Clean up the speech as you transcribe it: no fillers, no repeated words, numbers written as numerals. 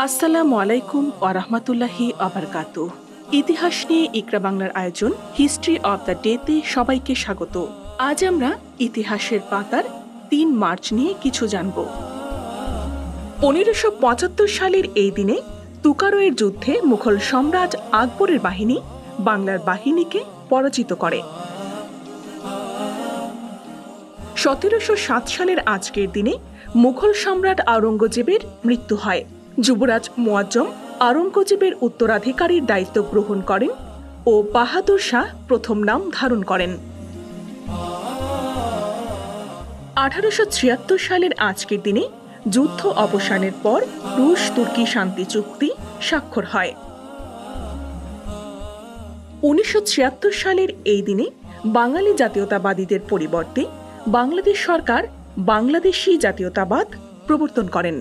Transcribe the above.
আসসালামু আলাইকুম ওয়া রাহমাতুল্লাহি ওয়া বারাকাতুহু। ইতিহাস নিয়ে ইকরা বাংলার আয়োজন হিস্ট্রি অব দ্য ডেতে সবাইকে স্বাগত। আজ আমরা ইতিহাসের পাতার ৩ মার্চ নিয়ে কিছু জানব। ১৫৭৫ সালের এই দিনে তুকারোয়ের যুদ্ধে মুঘল সম্রাট আকবরের বাহিনী বাংলার বাহিনীকে পরাজিত করে। ১৭০৭ সালের আজকের দিনে মুঘল সম্রাট আওরঙ্গজেবের মৃত্যু হয়। যুবরাজ মুয়াজ্জম আওরঙ্গজেবের উত্তরাধিকারীর দায়িত্ব গ্রহণ করেন ও বাহাদুর শাহ প্রথম নাম ধারণ করেন। ১৮৭৬ সালের আজকের দিনে যুদ্ধ অবসানের পর রুশ তুর্কি শান্তি চুক্তি স্বাক্ষর হয়। ১৯৭৬ সালের এই দিনে বাঙালি জাতীয়তাবাদীদের পরিবর্তে বাংলাদেশ সরকার বাংলাদেশী জাতীয়তাবাদ প্রবর্তন করেন।